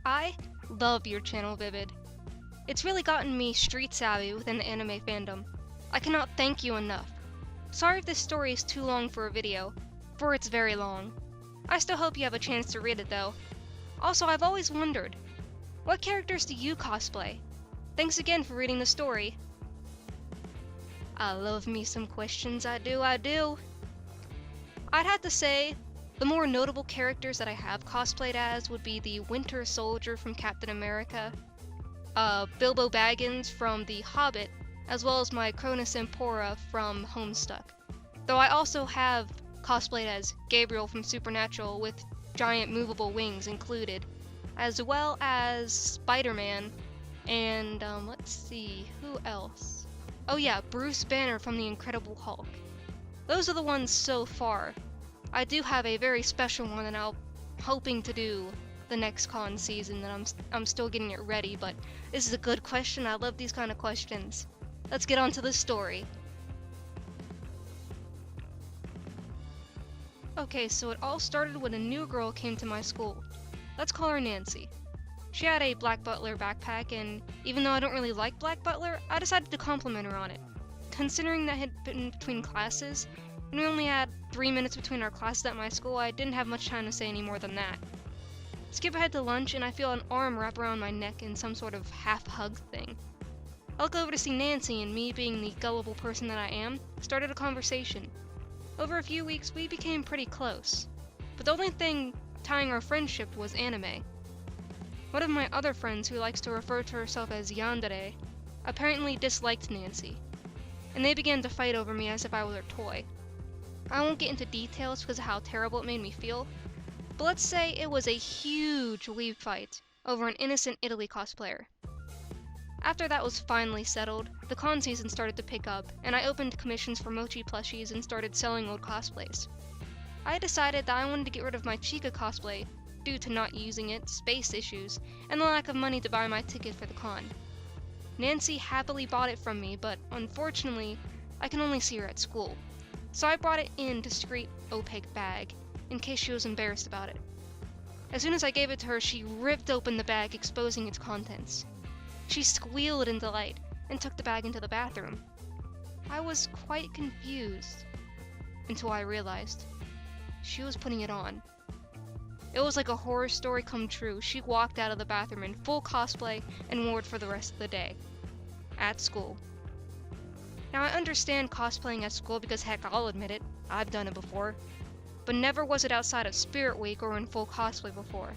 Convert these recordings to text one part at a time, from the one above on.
I love your channel, Vivid. It's really gotten me street savvy within the anime fandom. I cannot thank you enough. Sorry if this story is too long for a video, for it's very long. I still hope you have a chance to read it though. Also, I've always wondered, what characters do you cosplay? Thanks again for reading the story. I love me some questions, I do. I'd have to say, the more notable characters that I have cosplayed as would be the Winter Soldier from Captain America, Bilbo Baggins from The Hobbit, as well as my Cronus Empora from Homestuck. Though I also have cosplayed as Gabriel from Supernatural with giant movable wings included, as well as Spider-Man, and let's see, who else? Oh yeah, Bruce Banner from The Incredible Hulk. Those are the ones so far. I do have a very special one that I'm hoping to do the next con season, and I'm still getting it ready, but this is a good question. I love these kind of questions. Let's get on to the story. Okay, so it all started when a new girl came to my school. Let's call her Nancy. She had a Black Butler backpack, and even though I don't really like Black Butler, I decided to compliment her on it. Considering that had been between classes, and we only had 3 minutes between our classes at my school, I didn't have much time to say any more than that. Skip ahead to lunch, and I feel an arm wrap around my neck in some sort of half-hug thing. I look over to see Nancy, and me being the gullible person that I am, started a conversation. Over a few weeks, we became pretty close. But the only thing tying our friendship was anime. One of my other friends, who likes to refer to herself as Yandere, apparently disliked Nancy, and they began to fight over me as if I was her toy. I won't get into details because of how terrible it made me feel, but let's say it was a huge Weeb fight over an innocent Italy cosplayer. After that was finally settled, the con season started to pick up, and I opened commissions for Mochi plushies and started selling old cosplays. I decided that I wanted to get rid of my Chica cosplay due to not using it, space issues, and the lack of money to buy my ticket for the con. Nancy happily bought it from me, but unfortunately, I can only see her at school. So I brought it in a discreet, opaque bag, in case she was embarrassed about it. As soon as I gave it to her, she ripped open the bag, exposing its contents. She squealed in delight, and took the bag into the bathroom. I was quite confused, until I realized she was putting it on. It was like a horror story come true. She walked out of the bathroom in full cosplay and wore it for the rest of the day. At school. Now I understand cosplaying at school because heck, I'll admit it, I've done it before. But never was it outside of Spirit Week or in full cosplay before.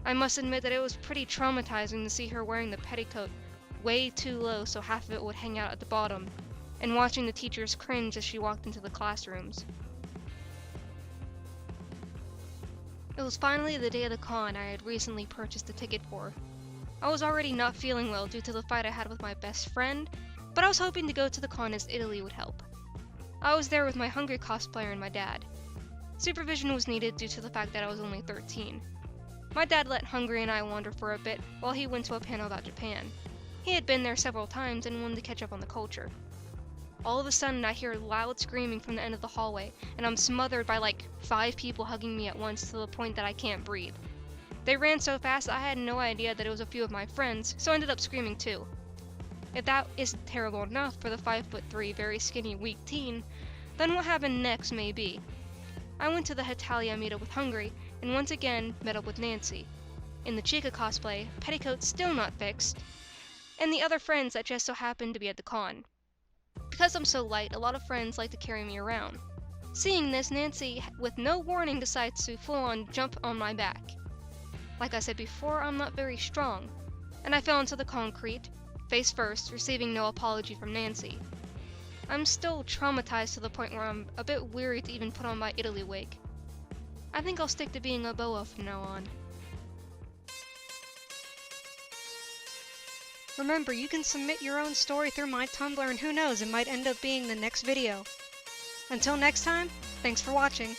I must admit that it was pretty traumatizing to see her wearing the petticoat way too low so half of it would hang out at the bottom, and watching the teachers cringe as she walked into the classrooms. It was finally the day of the con I had recently purchased a ticket for. I was already not feeling well due to the fight I had with my best friend, but I was hoping to go to the con as Italy would help. I was there with my hungry cosplayer and my dad. Supervision was needed due to the fact that I was only 13. My dad let Hungry and I wander for a bit while he went to a panel about Japan. He had been there several times and wanted to catch up on the culture. All of a sudden I hear loud screaming from the end of the hallway, and I'm smothered by like 5 people hugging me at once to the point that I can't breathe. They ran so fast I had no idea that it was a few of my friends, so I ended up screaming too. If that isn't terrible enough for the 5'3", very skinny, weak teen, then what happened next may be. I went to the Hetalia meetup with Hungry, and once again met up with Nancy. In the Chica cosplay, petticoat still not fixed, and the other friends that just so happened to be at the con. Because I'm so light, a lot of friends like to carry me around. Seeing this, Nancy, with no warning, decides to full-on jump on my back. Like I said before, I'm not very strong, and I fell into the concrete, face first, receiving no apology from Nancy. I'm still traumatized to the point where I'm a bit weary to even put on my Italy wig. I think I'll stick to being a boa from now on. Remember, you can submit your own story through my Tumblr, and who knows, it might end up being the next video. Until next time, thanks for watching.